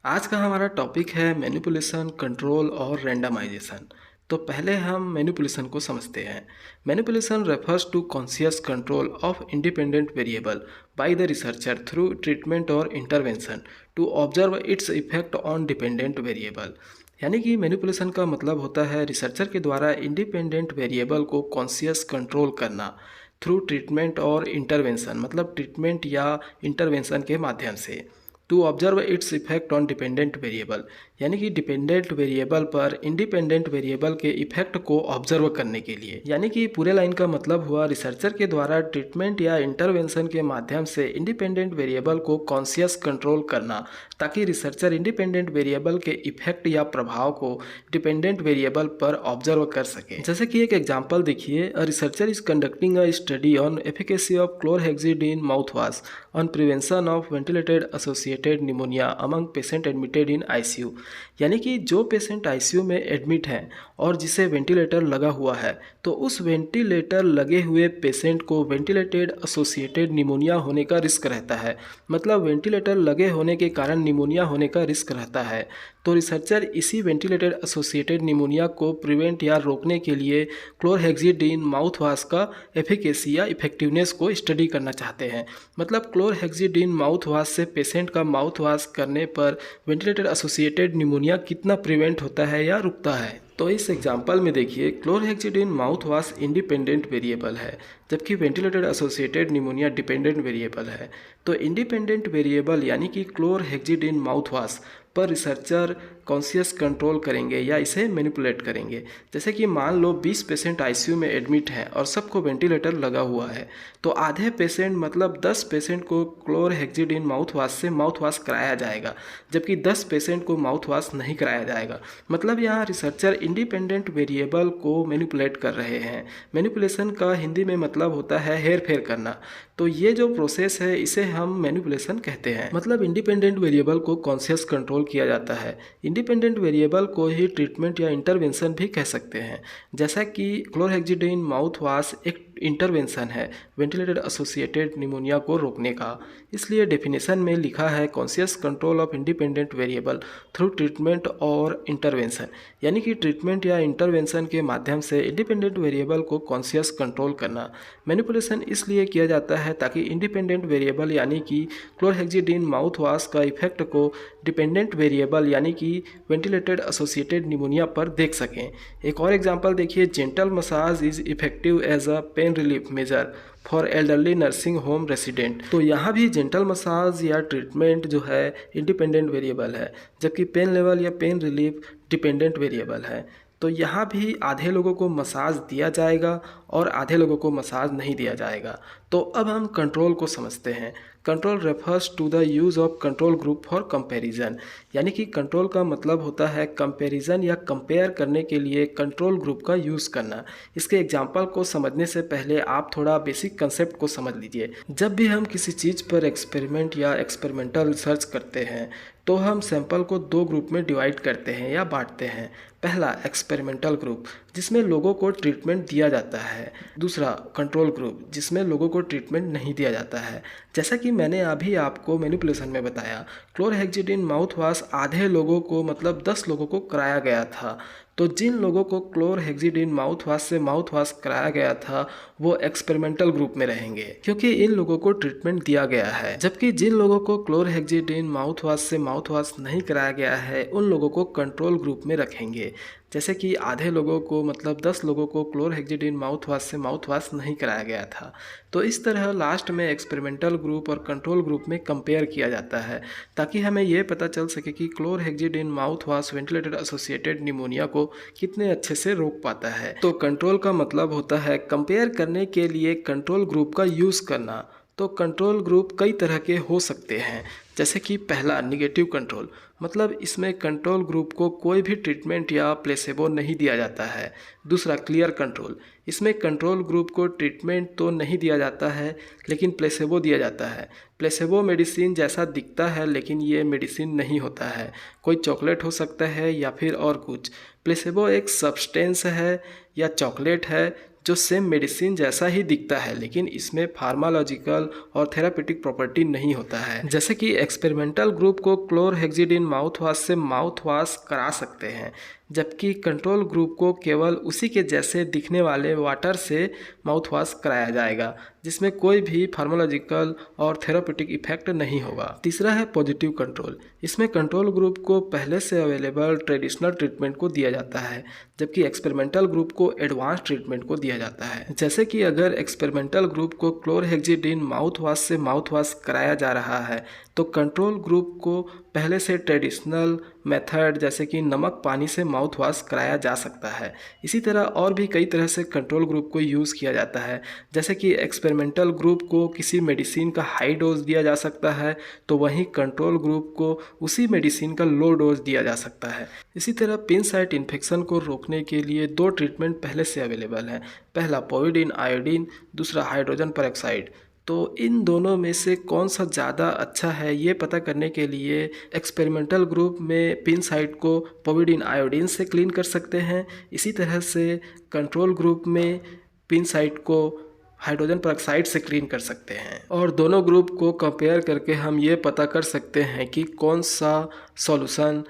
आज का हमारा टॉपिक है मैनिपुलेशन, कंट्रोल और रैंडमाइजेशन। तो पहले हम मैनिपुलेशन को समझते हैं। Manipulation refers to conscious control of independent variable by the researcher through treatment और intervention to observe its effect on dependent variable. यानी कि मैनिपुलेशन का मतलब होता है रिसर्चर के द्वारा इंडिपेंडेंट वेरिएबल को कॉन्शियस कंट्रोल करना थ्रू ट्रीटमेंट और इंटरवेंशन, मतलब ट्रीटमेंट या इंटरवेंशन के माध्यम से, to observe its effect on dependent variable, यानी कि डिपेंडेंट वेरिएबल पर इंडिपेंडेंट वेरिएबल के इफेक्ट को ऑब्जर्व करने के लिए। यानी कि पूरे लाइन का मतलब हुआ रिसर्चर के द्वारा ट्रीटमेंट या इंटरवेंशन के माध्यम से इंडिपेंडेंट वेरिएबल को कॉन्शियस कंट्रोल करना, ताकि रिसर्चर इंडिपेंडेंट वेरिएबल के इफेक्ट या प्रभाव को डिपेंडेंट वेरिएबल पर ऑब्जर्व कर सके। जैसे कि एक एग्जाम्पल देखिए, a researcher is conducting a study on efficacy of chlorhexidine mouth wash on prevention of ventilated associated pneumonia among patient admitted in ICU. यानी कि जो पेशेंट आईसीयू में एडमिट हैं और जिसे वेंटिलेटर लगा हुआ है, तो उस वेंटिलेटर लगे हुए पेशेंट को वेंटिलेटेड एसोसिएटेड निमोनिया होने का रिस्क रहता है। मतलब वेंटिलेटर लगे होने के कारण निमोनिया होने का रिस्क रहता है। तो रिसर्चर इसी वेंटिलेटेड एसोसिएटेड निमोनिया को प्रिवेंट या रोकने के लिए क्लोरहेक्सिडिन माउथ वॉश का एफिकेसी या इफेक्टिवनेस को स्टडी करना चाहते हैं। मतलब क्लोरहेक्सिडिन माउथ वॉश से पेशेंट का माउथ वॉश करने पर वेंटिलेटेड एसोसिएटेड निमोनिया कितना प्रिवेंट होता है या रुकता है। तो इस एग्जाम्पल में देखिए, chlorhexidine mouth wash independent variable है, जबकि ventilated associated pneumonia dependent variable है। तो इंडिपेंडेंट वेरिएबल यानी कि क्लोरहेक्सिडिन माउथ वॉश पर रिसर्चर कॉन्शियस कंट्रोल करेंगे या इसे मैनिपुलेट करेंगे। जैसे कि मान लो 20 पेशेंट आईसीयू में एडमिट हैं और सबको वेंटिलेटर लगा हुआ है, तो आधे पेशेंट मतलब 10 पेशेंट को क्लोरहेक्सिडिन माउथ वॉश से माउथ वॉश कराया जाएगा, जबकि 10 पेशेंट को माउथ वॉश नहीं कराया जाएगा। मतलब यहाँ रिसर्चर इंडिपेंडेंट वेरिएबल को मैनिपुलेट कर रहे हैं। मैनिपुलेशन का हिंदी में मतलब होता है हेर फेर करना। तो ये जो प्रोसेस है इसे हम मैनिपुलेशन कहते हैं। मतलब इंडिपेंडेंट वेरिएबल को कॉन्शियस कंट्रोल किया जाता है। इंडिपेंडेंट वेरिएबल को ही ट्रीटमेंट या इंटरवेंशन भी कह सकते हैं। जैसा कि क्लोरहेक्सिडिन माउथ वॉश एक इंटरवेंशन है वेंटिलेटेड एसोसिएटेड निमोनिया को रोकने का, इसलिए डेफिनेशन में लिखा है conscious control of independent variable through treatment और इंटरवेंशन। यानी कि ट्रीटमेंट या इंटरवेंशन के माध्यम से इंडिपेंडेंट वेरिएबल को कॉन्शियस कंट्रोल करना। मैनिपुलेशन इसलिए किया जाता है ताकि इंडिपेंडेंट वेरिएबल यानी कि क्लोरहेक्सिडिन माउथ वॉश का इफेक्ट को डिपेंडेंट वेरिएबल यानी कि वेंटिलेटेड एसोसिएटेड निमोनिया पर देख सकें। एक और एग्जांपल देखिए, gentle massage is effective as a pain relief measure for elderly nursing home resident. तो यहाँ भी जेंटल मसाज या ट्रीटमेंट जो है इंडिपेंडेंट वेरिएबल है, जबकि पेन लेवल या पेन रिलीफ डिपेंडेंट वेरिएबल है। तो यहाँ भी आधे लोगों को मसाज दिया जाएगा और आधे लोगों को मसाज नहीं दिया जाएगा। तो अब हम कंट्रोल को समझते हैं। Control refers to the use of control group for comparison. यानी कि कंट्रोल का मतलब होता है कंपैरिजन या कंपेयर करने के लिए कंट्रोल ग्रुप का यूज़ करना। इसके एग्जांपल को समझने से पहले आप थोड़ा बेसिक कंसेप्ट को समझ लीजिए। जब भी हम किसी चीज़ पर एक्सपेरिमेंट या एक्सपेरिमेंटल रिसर्च करते हैं, तो हम सैंपल को दो ग्रुप में डिवाइड करते हैं या बांटते हैं। पहला एक्सपेरिमेंटल ग्रुप, जिसमें लोगों को ट्रीटमेंट दिया जाता है। दूसरा कंट्रोल ग्रुप, जिसमें लोगों को ट्रीटमेंट नहीं दिया जाता है। जैसा कि मैंने अभी आपको मैनिपुलेशन में बताया, क्लोरहेक्सिडिन माउथ वॉश आधे लोगों को मतलब 10 लोगों को कराया गया था। तो जिन लोगों को क्लोरहेक्सिडिन माउथ वॉश से माउथ वॉश कराया गया था वो एक्सपेरिमेंटल ग्रुप में रहेंगे, क्योंकि इन लोगों को ट्रीटमेंट दिया गया है। जबकि जिन लोगों को क्लोरहेक्सिडिन माउथ वॉश से माउथ वॉश नहीं कराया गया है उन लोगों को कंट्रोल ग्रुप में रखेंगे। जैसे कि आधे लोगों को मतलब 10 लोगों को क्लोरहेक्सिडिन माउथ वॉश से माउथ वॉश नहीं कराया गया था। तो इस तरह लास्ट में एक्सपेरिमेंटल ग्रुप और कंट्रोल ग्रुप में कंपेयर किया जाता है, ताकि हमें ये पता चल सके कि chlorhexidine mouth wash ventilated associated pneumonia को कितने अच्छे से रोक पाता है। तो कंट्रोल का मतलब होता है कंपेयर करने के लिए कंट्रोल ग्रुप का यूज़ करना। तो कंट्रोल ग्रुप कई तरह के हो सकते हैं। जैसे कि पहला निगेटिव कंट्रोल, मतलब इसमें कंट्रोल ग्रुप को कोई भी ट्रीटमेंट या प्लेसेबो नहीं दिया जाता है। दूसरा क्लियर कंट्रोल, इसमें कंट्रोल ग्रुप को ट्रीटमेंट तो नहीं दिया जाता है लेकिन प्लेसेबो दिया जाता है। प्लेसेबो मेडिसिन जैसा दिखता है लेकिन ये मेडिसिन नहीं होता है, कोई चॉकलेट हो सकता है या फिर और कुछ। प्लेसेबो एक सब्सटेंस है या चॉकलेट है जो सेम मेडिसिन जैसा ही दिखता है, लेकिन इसमें फार्मालॉजिकल और थेरापेटिक प्रॉपर्टी नहीं होता है। जैसे कि एक्सपेरिमेंटल ग्रुप को क्लोरहेक्सिडिन माउथ वाश से माउथ वाश करा सकते हैं, जबकि कंट्रोल ग्रुप को केवल उसी के जैसे दिखने वाले वाटर से माउथ वॉश कराया जाएगा, जिसमें कोई भी फार्मालॉजिकल और थेरापेटिक इफेक्ट नहीं होगा। तीसरा है पॉजिटिव कंट्रोल। इसमें कंट्रोल ग्रुप को पहले से अवेलेबल ट्रेडिशनल ट्रीटमेंट को दिया जाता है, जबकि एक्सपेरिमेंटल ग्रुप को एडवांस ट्रीटमेंट को दिया जाता है। जैसे कि अगर एक्सपेरिमेंटल ग्रुप को क्लोरहेक्सिडिन माउथ वॉश से माउथ वॉश कराया जा रहा है, तो कंट्रोल ग्रुप को पहले से ट्रेडिशनल मेथड जैसे कि नमक पानी से माउथ वॉश कराया जा सकता है। इसी तरह और भी कई तरह से कंट्रोल ग्रुप को यूज़ किया जाता है। जैसे कि एक्सपेरिमेंटल ग्रुप को किसी मेडिसिन का हाई डोज दिया जा सकता है, तो वहीं कंट्रोल ग्रुप को उसी मेडिसिन का लो डोज दिया जा सकता है। इसी तरह पिन साइट इन्फेक्शन को रोकने के लिए 2 ट्रीटमेंट पहले से अवेलेबल हैं। पहला पोविडीन आयोडीन, दूसरा हाइड्रोजन पेरोक्साइड। तो इन दोनों में से कौन सा ज़्यादा अच्छा है, ये पता करने के लिए एक्सपेरिमेंटल ग्रुप में पिन साइट को पोविडीन आयोडीन से क्लीन कर सकते हैं। इसी तरह से कंट्रोल ग्रुप में पिन साइट को हाइड्रोजन पेरोक्साइड से क्लीन कर सकते हैं। और दोनों ग्रुप को कंपेयर करके हम ये पता कर सकते हैं कि कौन सा सॉल्यूशन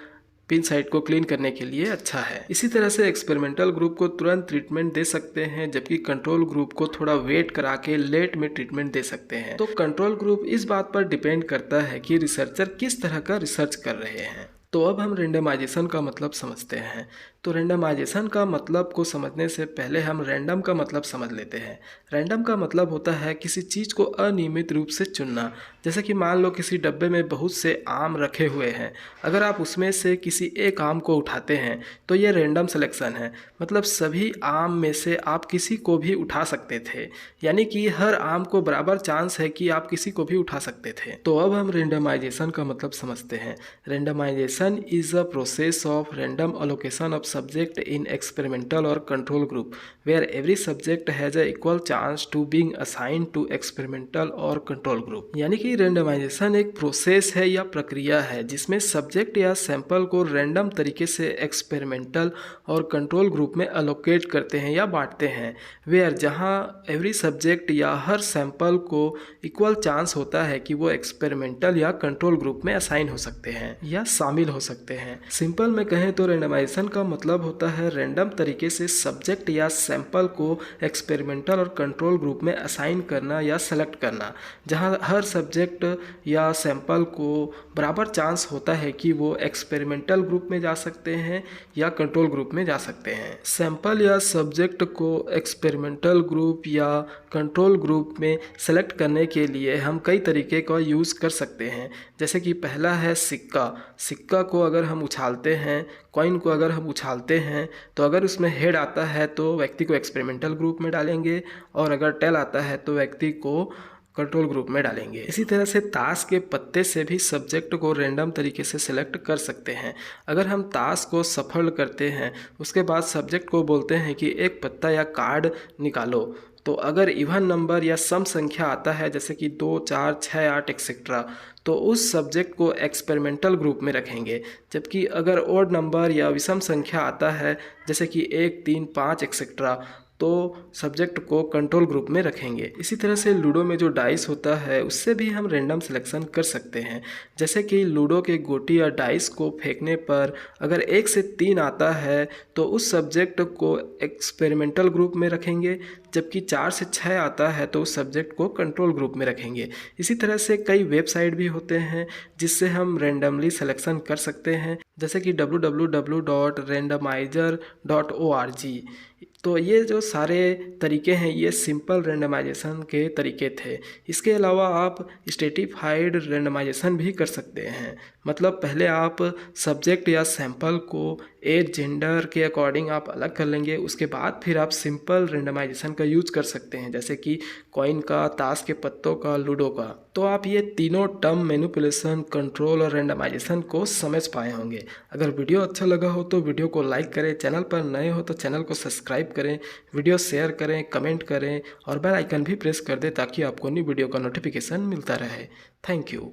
पिन साइट को क्लीन करने के लिए अच्छा है। इसी तरह से एक्सपेरिमेंटल ग्रुप को तुरंत ट्रीटमेंट दे सकते हैं, जबकि कंट्रोल ग्रुप को थोड़ा वेट करा के लेट में ट्रीटमेंट दे सकते हैं। तो कंट्रोल ग्रुप इस बात पर डिपेंड करता है कि रिसर्चर किस तरह का रिसर्च कर रहे हैं। तो अब हम रेंडमाइजेशन का मतलब समझते हैं। तो रेंडमाइजेशन का मतलब को समझने से पहले हम रैंडम का मतलब समझ लेते हैं। रैंडम का मतलब होता है किसी चीज़ को अनियमित रूप से चुनना। जैसे कि मान लो किसी डब्बे में बहुत से आम रखे हुए हैं, अगर आप उसमें से किसी एक आम को उठाते हैं तो ये रैंडम सिलेक्शन है। मतलब सभी आम में से आप किसी को भी उठा सकते थे, यानी कि हर आम को बराबर चांस है कि आप किसी को भी उठा सकते थे। तो अब हम रेंडमाइजेशन का मतलब समझते हैं। Randomization is a process of random allocation of subject in experimental or control group where every subject has a equal chance to being assigned to experimental or control group। यानी कि रेंडमाइजेशन एक process है या प्रक्रिया है जिसमें subject या sample को रैंडम तरीके से एक्सपेरिमेंटल और कंट्रोल ग्रुप में अलोकेट करते हैं या बांटते हैं, वेयर जहां एवरी सब्जेक्ट या हर सैंपल को इक्वल चांस होता है कि वो एक्सपेरिमेंटल या कंट्रोल ग्रुप में असाइन हो सकते हैं या शामिल हो सकते हैं। सिंपल में कहें तो रेंडमाइजेशन का मतलब होता है रैंडम तरीके से सब्जेक्ट या सैंपल को एक्सपेरिमेंटल और कंट्रोल ग्रुप में असाइन करना या सेलेक्ट करना, जहां हर सब्जेक्ट या सैंपल को बराबर चांस होता है कि वो एक्सपेरिमेंटल ग्रुप में जा सकते हैं या कंट्रोल ग्रुप में जा सकते हैं। सैंपल या सब्जेक्ट को एक्सपेरिमेंटल ग्रुप या कंट्रोल ग्रुप में सेलेक्ट करने के लिए हम कई तरीके का यूज़ कर सकते हैं। जैसे कि पहला है सिक्का को अगर हम उछालते हैं, कॉइन को अगर हम उछालते हैं, तो अगर उसमें हेड आता है तो व्यक्ति को एक्सपेरिमेंटल ग्रुप में डालेंगे, और अगर टेल आता है तो व्यक्ति को कंट्रोल ग्रुप में डालेंगे। इसी तरह से ताश के पत्ते से भी सब्जेक्ट को रैंडम तरीके से सिलेक्ट कर सकते हैं। अगर हम ताश को सफल करते हैं, उसके बाद सब्जेक्ट को बोलते हैं कि एक पत्ता या कार्ड निकालो, तो अगर इवन नंबर या सम संख्या आता है जैसे कि 2, 4, 6, 8 एक्सेट्रा, तो उस सब्जेक्ट को एक्सपेरिमेंटल ग्रुप में रखेंगे। जबकि अगर ओड नंबर या विषम संख्या आता है जैसे कि 1, 3, 5 एक्सेट्रा, तो सब्जेक्ट को कंट्रोल ग्रुप में रखेंगे। इसी तरह से लूडो में जो डाइस होता है उससे भी हम रैंडम सिलेक्शन कर सकते हैं। जैसे कि लूडो के गोटी या डाइस को फेंकने पर अगर 1 से 3 आता है तो उस सब्जेक्ट को एक्सपेरिमेंटल ग्रुप में रखेंगे, जबकि 4 से 6 आता है तो उस सब्जेक्ट को कंट्रोल ग्रुप में रखेंगे। इसी तरह से कई वेबसाइट भी होते हैं जिससे हम रैंडमली सिलेक्शन कर सकते हैं, जैसे कि www.randomizer.org। तो ये जो सारे तरीके हैं ये सिंपल रेंडमाइजेशन के तरीके थे। इसके अलावा आप स्ट्रेटिफाइड रेंडमाइजेशन भी कर सकते हैं। मतलब पहले आप सब्जेक्ट या सैंपल को एज जेंडर के अकॉर्डिंग आप अलग कर लेंगे, उसके बाद फिर आप सिंपल रेंडमाइजेशन का यूज कर सकते हैं, जैसे कि कॉइन का, ताश के पत्तों का, लूडो का। तो आप ये तीनों टर्म मैनिपुलेशन, कंट्रोल और रेंडमाइजेशन को समझ पाए होंगे। अगर वीडियो अच्छा लगा हो तो वीडियो को लाइक करें, चैनल पर नए हो तो चैनल को सब्सक्राइब करें, वीडियो शेयर करें, कमेंट करें और बेल आइकन भी प्रेस कर दें ताकि आपको न्यू वीडियो का नोटिफिकेशन मिलता रहे। Thank you.